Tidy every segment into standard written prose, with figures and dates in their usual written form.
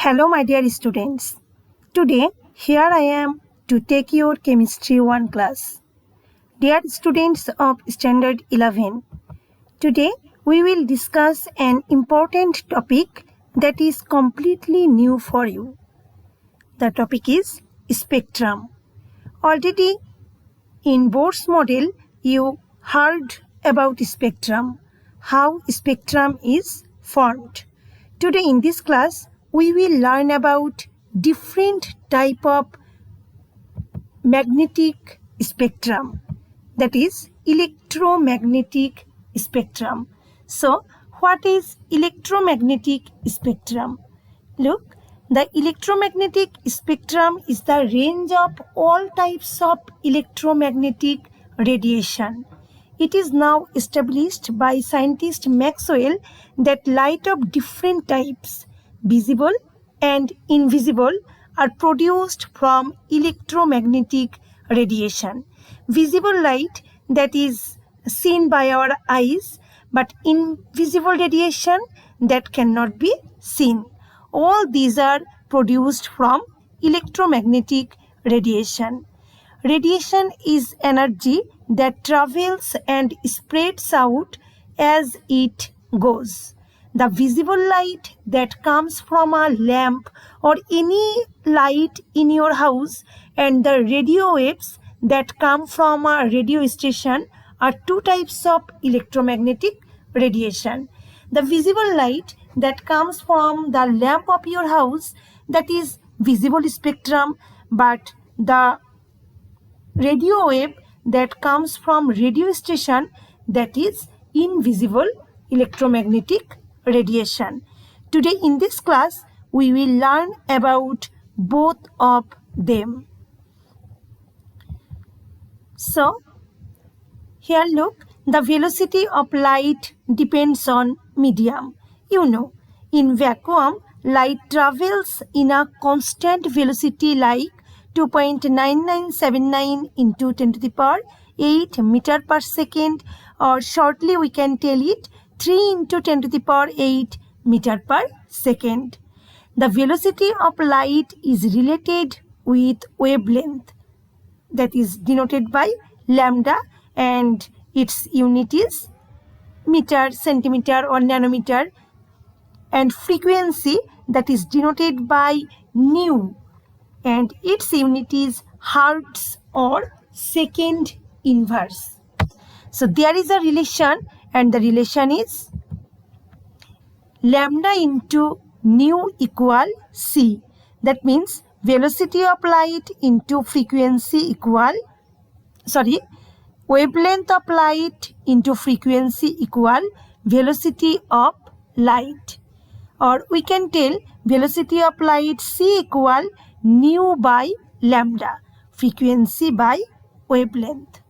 Hello, my dear students. Today, here I am to take your Chemistry 1 class. Dear students of Standard 11, today we will discuss an important topic that is completely new for you. The topic is spectrum. Already in Bohr's model, you heard about spectrum, how spectrum is formed. Today in this class, we will learn about different type of magnetic spectrum, that is electromagnetic spectrum. So, what is electromagnetic spectrum? Look, the electromagnetic spectrum is the range of all types of electromagnetic radiation. It is now established by scientist Maxwell that light of different types, visible and invisible, are produced from electromagnetic radiation. Visible light, that is seen by our eyes, but invisible radiation that cannot be seen. All these are produced from electromagnetic radiation. Radiation is energy that travels and spreads out as it goes. The visible light that comes from a lamp or any light in your house and the radio waves that come from a radio station are two types of electromagnetic radiation. The visible light that comes from the lamp of your house, that is visible spectrum, but the radio wave that comes from radio station, that is invisible electromagnetic radiation. Today in this class we will learn about both of them. So here look, the velocity of light depends on medium. You know, in vacuum light travels in a constant velocity like 2.9979 into 10 to the power 8 meter per second, or shortly we can tell it 3 into 10 to the power 8 meter per second. The velocity of light is related with wavelength, that is denoted by lambda, and its unit is meter, centimeter or nanometer, and frequency, that is denoted by nu, and its unit is hertz or second inverse. So there is a relation, and the relation is lambda into nu equal c. That means velocity of light into frequency wavelength of light into frequency equal velocity of light, or we can tell velocity of light c equal nu by lambda, frequency by wavelength.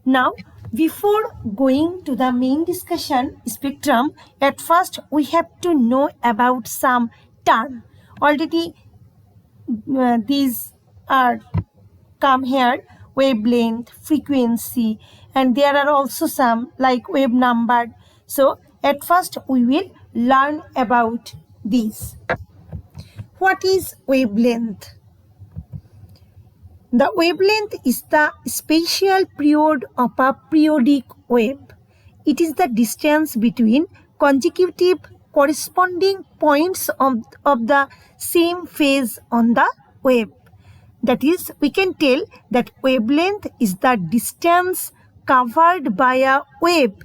Now, before going to the main discussion, spectrum, at first we have to know about some term. Already these are come here: wavelength, frequency, and there are also some like wave number. So at first we will learn about these. What is wavelength? The wavelength is the spatial period of a periodic wave. It is the distance between consecutive corresponding points of the same phase on the wave. That is, we can tell that wavelength is the distance covered by a wave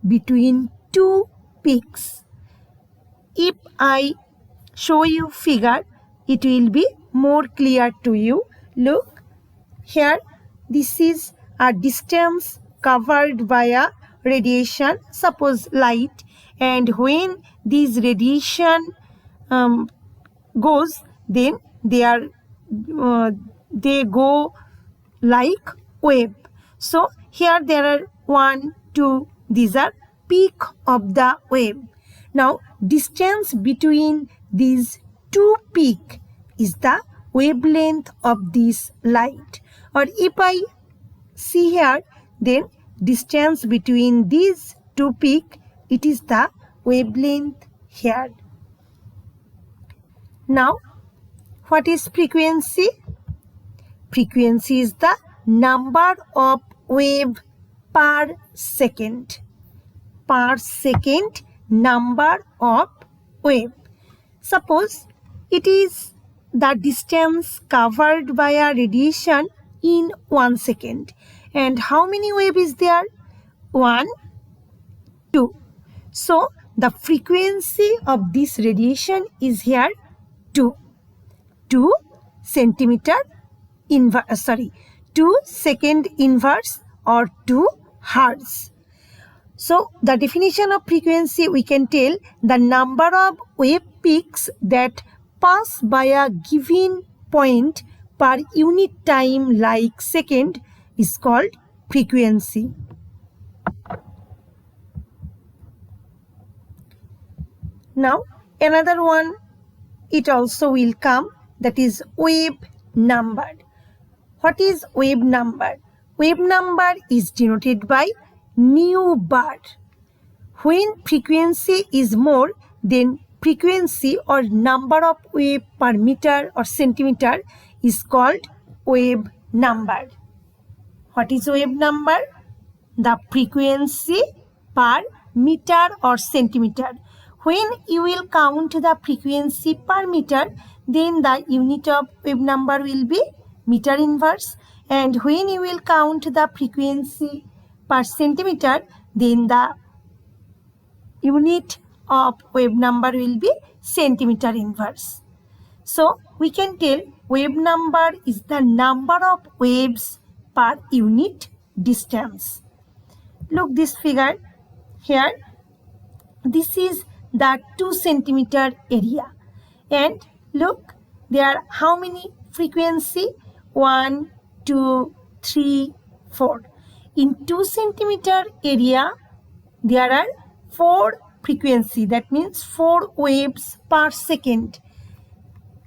between two peaks. If I show you figure, it will be more clear to you. Look, here this is a distance covered by a radiation, suppose light, and when this radiation goes, then they go like wave. So here there are 1, 2, these are peak of the wave. Now distance between these two peak is the wavelength of this light, or if I see here, then distance between these two peak, it is the wavelength here. Now, what is frequency? Frequency is the number of wave per second. Per second number of wave. Suppose it is the distance covered by a radiation in 1 second. And how many wave is there? 1, 2. So the frequency of this radiation is here 2 centimeter inverse, 2 second inverse or 2 hertz. So the definition of frequency, we can tell the number of wave peaks that pass by a given point per unit time like second is called frequency. Now another one, it also will come, that is wave number. What is wave number? Wave number is denoted by nu bar. When frequency is more, then frequency or number of wave per meter or centimeter is called wave number. What is wave number? The frequency per meter or centimeter. When you will count the frequency per meter, then the unit of wave number will be meter inverse. And when you will count the frequency per centimeter, then the unit of wave number will be centimeter inverse. So we can tell wave number is the number of waves per unit distance. Look this figure here. This is the 2 centimeter area. And look, there are how many frequency? 1, 2, 3, 4. In 2 centimeter area, there are 4 frequency. That means 4 waves per second.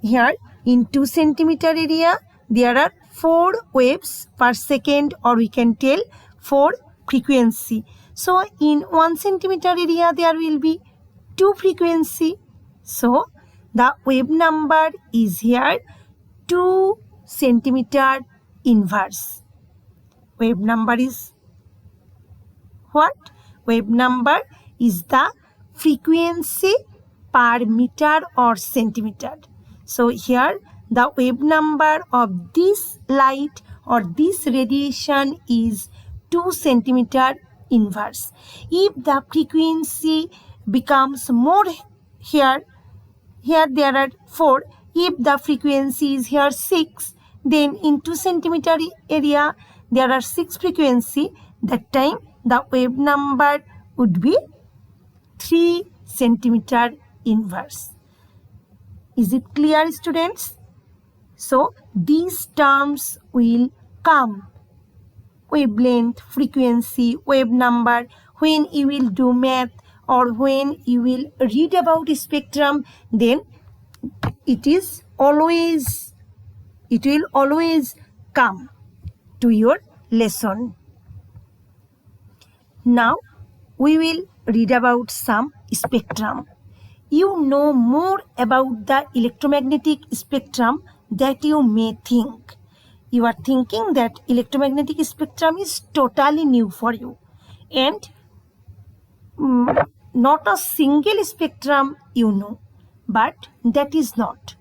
Here, in 2 centimeter area, there are 4 waves per second, or we can tell 4 frequency. So, in 1 centimeter area, there will be 2 frequency. So, the wave number is here 2 centimeter inverse. Wave number is what? Wave number is the frequency per meter or centimeter. So here the wave number of this light or this radiation is 2 centimeter inverse. If the frequency becomes more here there are 4. If the frequency is here 6, then in 2 centimeter area there are 6 frequency. That time the wave number would be 3 centimeter inverse. Is it clear, students? So these terms will come: wavelength, frequency, wave number, when you will do math or when you will read about spectrum, then it will always come to your lesson. Now we will read about some spectrum. You know more about the electromagnetic spectrum that you may think. You are thinking that electromagnetic spectrum is totally new for you, and not a single spectrum you know, but that is not.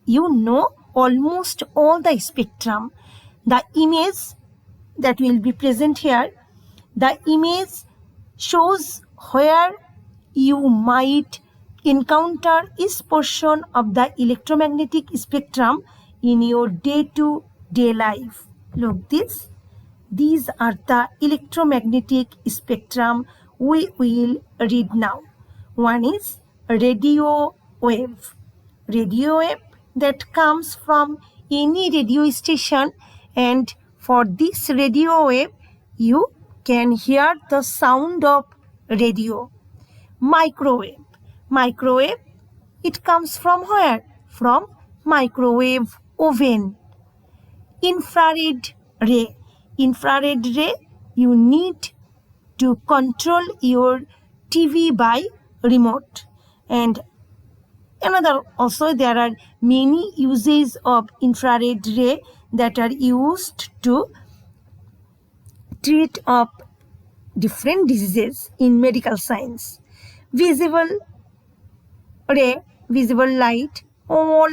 You know almost all the spectrum. The image that will be present here, the image shows where you might encounter each portion of the electromagnetic spectrum in your day-to-day life. Look this. These are the electromagnetic spectrum we will read now. One is radio wave. Radio wave that comes from any radio station, and for this radio wave you can hear the sound of radio. Microwave. Microwave, it comes from where? From microwave oven. Infrared ray. Infrared ray, you need to control your TV by remote. And another also, there are many uses of infrared ray that are used to treat of different diseases in medical science. Visible ray, visible light, all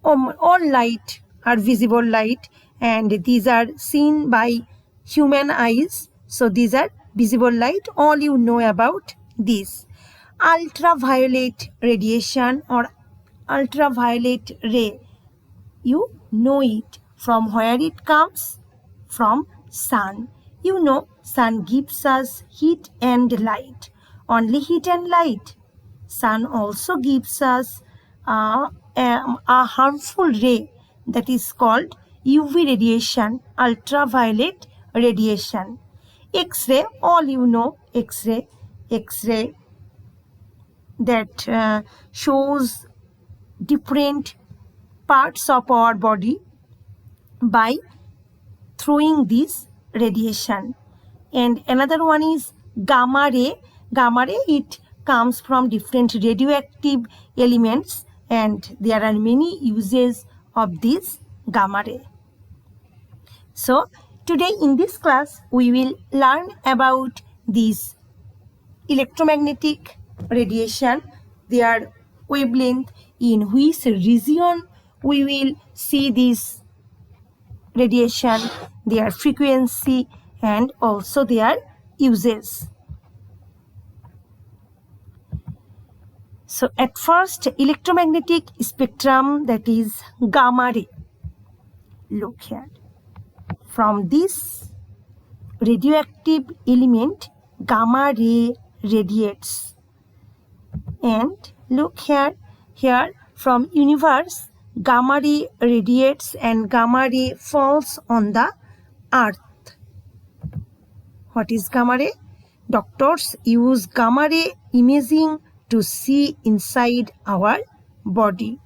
light are visible light, and these are seen by human eyes. So these are visible light. All you know about this. Ultraviolet radiation or ultraviolet ray, you know it. From where it comes? From sun. You know, sun gives us heat and light. Only heat and light. Sun also gives us a harmful ray that is called UV radiation, ultraviolet radiation. X-ray, all you know, X-ray that shows different parts of our body by throwing this radiation. And another one is gamma ray. Gamma ray, it comes from different radioactive elements, and there are many uses of this gamma ray. So today in this class we will learn about this electromagnetic radiation, their wavelength, in which region we will see this radiation, their frequency, and also their uses. So at first, electromagnetic spectrum, that is gamma ray. Look here. From this radioactive element, gamma ray radiates. And look here from universe, gamma ray radiates and gamma ray falls on the earth. What is gamma ray? Doctors use gamma ray imaging to see inside our body.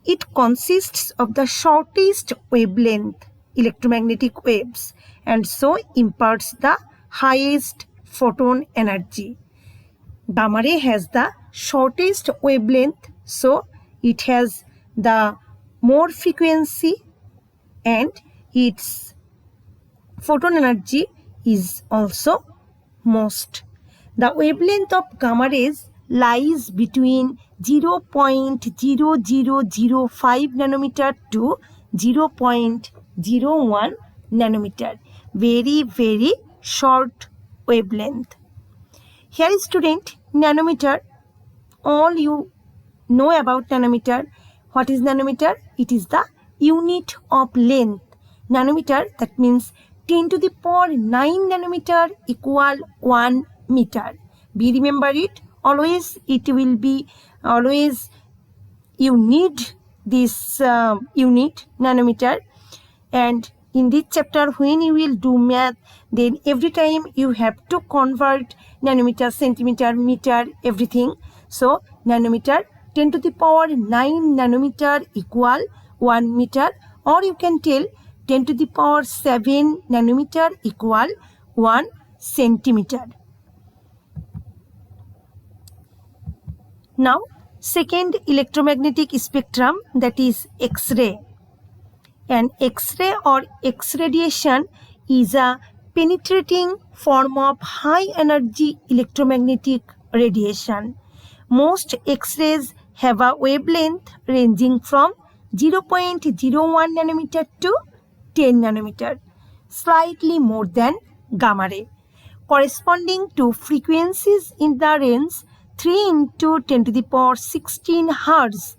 It consists of the shortest wavelength electromagnetic waves and so imparts the highest photon energy. Gamma ray has the shortest wavelength, so it has the more frequency and its photon energy is also most. The wavelength of gamma rays lies between 0.0005 nanometer to 0.01 nanometer. Very, very short wavelength. Here is student, nanometer. All you know about nanometer. What is nanometer? It is the unit of length. Nanometer, that means 10 to the power 9 nanometer equal 1 meter. Be remember it. Always it will be, always you need this unit, nanometer. And in this chapter, when you will do math, then every time you have to convert nanometer, centimeter, meter, everything. So nanometer, 10 to the power 9 nanometer equal 1 meter, or you can tell 10 to the power 7 nanometer equal 1 centimeter. Now, second electromagnetic spectrum, that is X-ray. And X-ray or X-radiation is a penetrating form of high energy electromagnetic radiation. Most X-rays have a wavelength ranging from 0.01 nanometer to 10 nanometer, slightly more than gamma ray, corresponding to frequencies in the range 3 into 10 to the power 16 Hz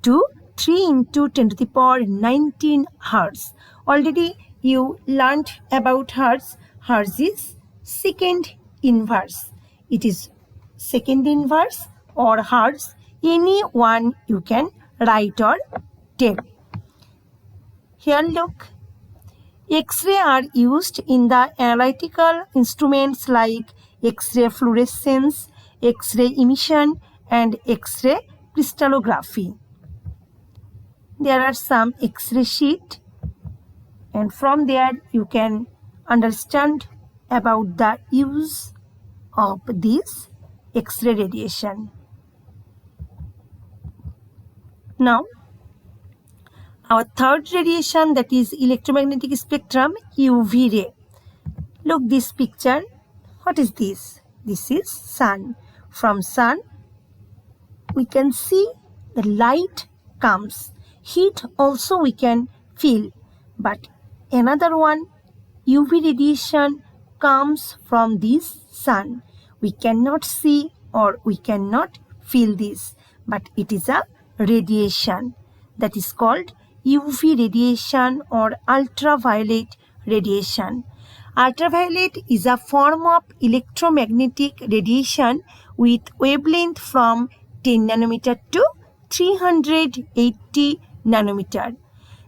to 3 into 10 to the power 19 Hz. Already you learned about Hertz. Hertz is second inverse. It is second inverse or Hertz. Any one you can write or tell. Here look. X-ray are used in the analytical instruments like X-ray fluorescence, X-ray emission, and X-ray crystallography. There are some X-ray sheet, and from there you can understand about the use of this X-ray radiation. Now, our third radiation, that is electromagnetic spectrum, UV ray. Look this picture. What is this? This is sun. From sun, we can see the light comes. Heat also we can feel. But another one, UV radiation comes from this sun. We cannot see or we cannot feel this, but it is a radiation that is called UV radiation or ultraviolet radiation. Ultraviolet is a form of electromagnetic radiation with wavelength from 10 nanometer to 380 nanometer.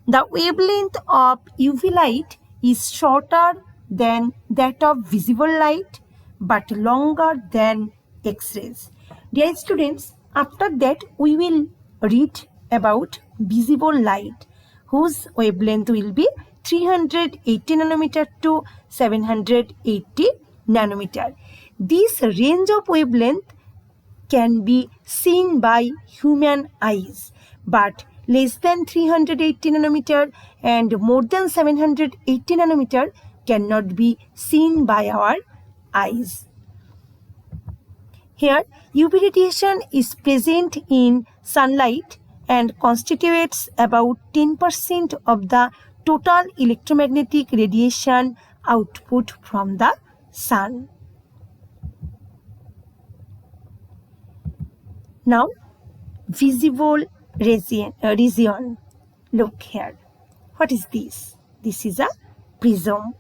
The wavelength of UV light is shorter than that of visible light but longer than X-rays. Dear students, after that we will read about visible light whose wavelength will be 380 nanometer to 780 nanometer. This range of wavelength can be seen by human eyes, but less than 380 nanometer and more than 780 nanometer cannot be seen by our eyes. Here, UV radiation is present in sunlight and constitutes about 10% of the total electromagnetic radiation output from the sun. Now, visible region. Look here. What is this? This is a prism.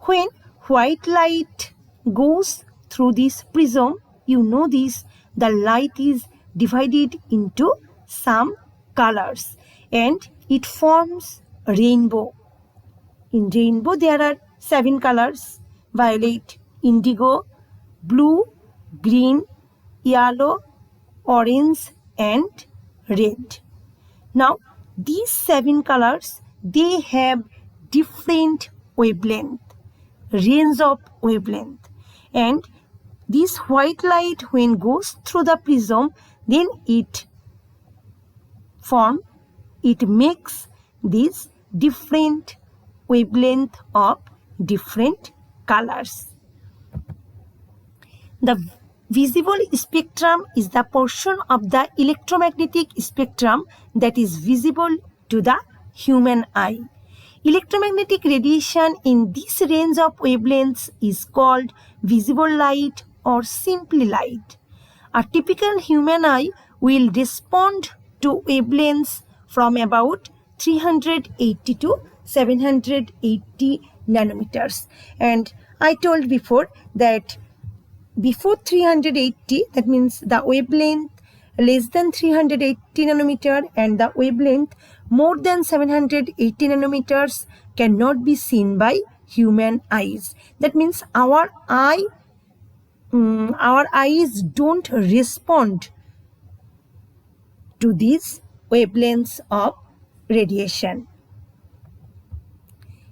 When white light goes through this prism, you know this, the light is divided into some colors and it forms a rainbow. In rainbow there are 7 colors: violet, indigo, blue, green, yellow, orange and red. Now these 7 colors, they have different wavelength, range of wavelength, and this white light when goes through the prism, then it makes this different wavelength of different colors. The visible spectrum is the portion of the electromagnetic spectrum that is visible to the human eye. Electromagnetic radiation in this range of wavelengths is called visible light or simply light. A typical human eye will respond to wavelengths from about 380 to 780 nanometers. And I told before that before 380, that means the wavelength less than 380 nanometer and the wavelength more than 780 nanometers cannot be seen by human eyes. That means our eyes don't respond to these wavelengths of radiation.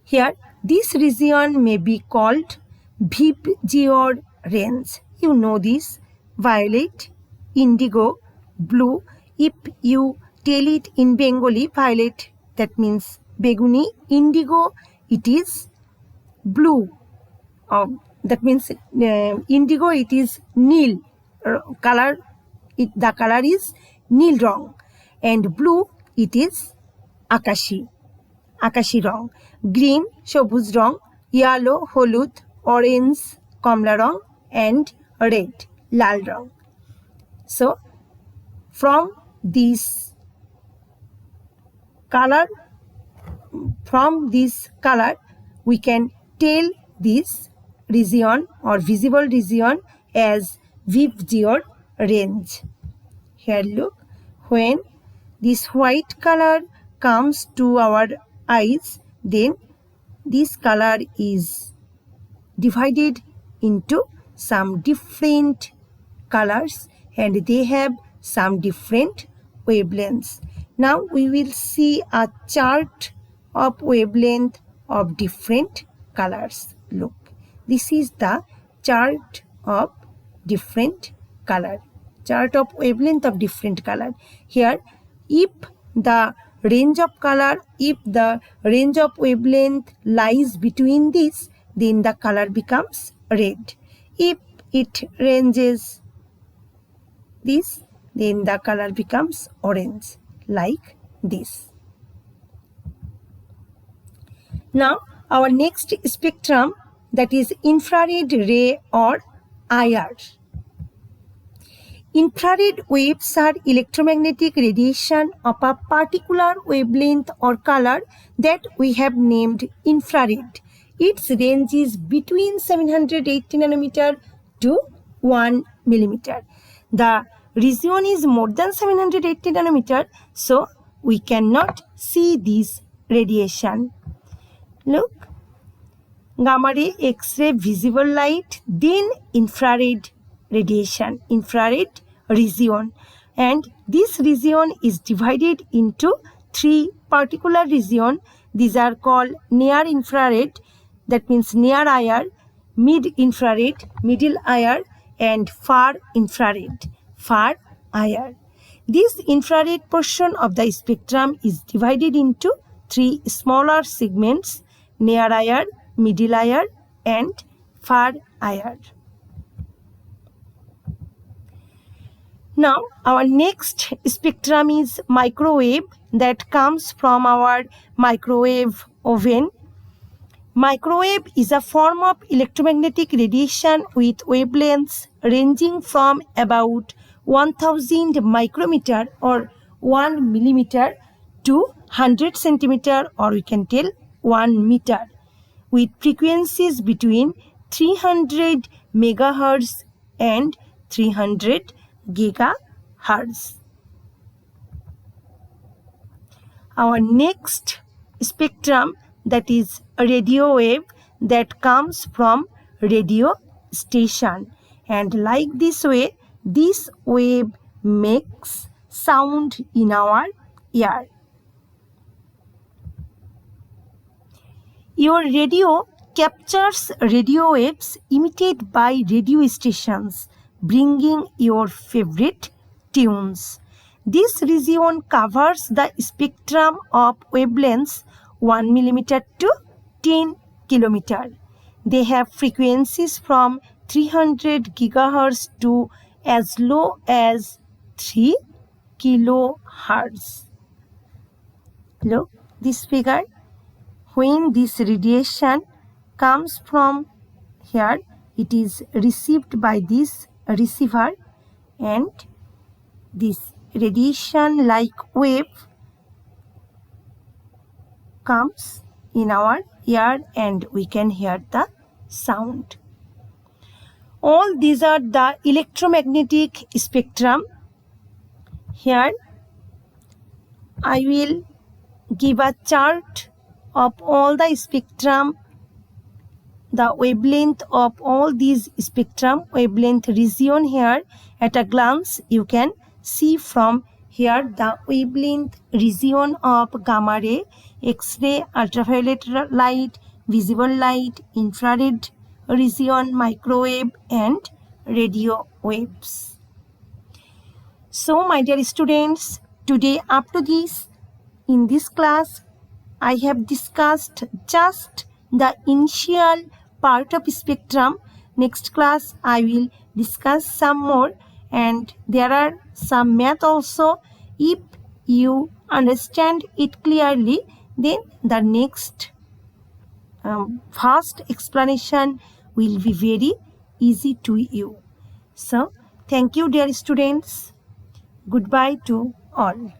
Here, this region may be called VGO range. You know this: violet, indigo, blue. If you tell it in Bengali, violet, that means beguni; indigo, it is blue. That means indigo, it is nil color. The color is Neil wrong, and blue it is আকাশী রং, green সবুজ রং, yellow হলুদ, orange Kamala wrong and red Lal wrong. So from this color we can tell this region or visible region as VGO range. Here look, when this white color comes to our eyes, then this color is divided into some different colors and they have some different wavelengths. Now we will see a chart of wavelength of different colors. Look, this is the chart of different color. Chart of wavelength of different color. Here, if the range of wavelength lies between this, then the color becomes red. If it ranges this, then the color becomes orange, like this. Now, our next spectrum, that is infrared ray or IR. Infrared waves are electromagnetic radiation of a particular wavelength or color that we have named infrared. Its range is between 780 nanometer to 1 millimeter. The region is more than 780 nanometer, so we cannot see this radiation. Look, gamma ray, X-ray, visible light, then infrared radiation, infrared region, and this region is divided into 3 particular regions. These are called near infrared, that means near IR, mid infrared, middle IR, and far infrared, far IR. This infrared portion of the spectrum is divided into 3 smaller segments: near IR, middle IR, and far IR. Now, our next spectrum is microwave, that comes from our microwave oven. Microwave is a form of electromagnetic radiation with wavelengths ranging from about 1000 micrometer or 1 millimeter to 100 centimeter, or we can tell 1 meter, with frequencies between 300 megahertz and 300 gigahertz. Our next spectrum, that is radio wave, that comes from radio station, and like this way, this wave makes sound in our ear. Your radio captures radio waves emitted by radio stations, bringing your favorite tunes. This region covers the spectrum of wavelengths 1 millimeter to 10 kilometer. They have frequencies from 300 gigahertz to as low as 3 kilohertz. Look this figure. When this radiation comes from here, it is received by this receiver, and this radiation like wave comes in our ear and we can hear the sound. All these are the electromagnetic spectrum. Here I will give a chart of all the spectrum, the wavelength of all these spectrum, wavelength region. Here at a glance you can see from here the wavelength region of gamma ray, X-ray, ultraviolet light, visible light, infrared region, microwave, and radio waves. So my dear students, today up to this, in this class I have discussed just the initial part of spectrum. Next class I will discuss some more, and there are some math also. If you understand it clearly, then the next first explanation will be very easy to you. So, thank you dear students. Goodbye to all.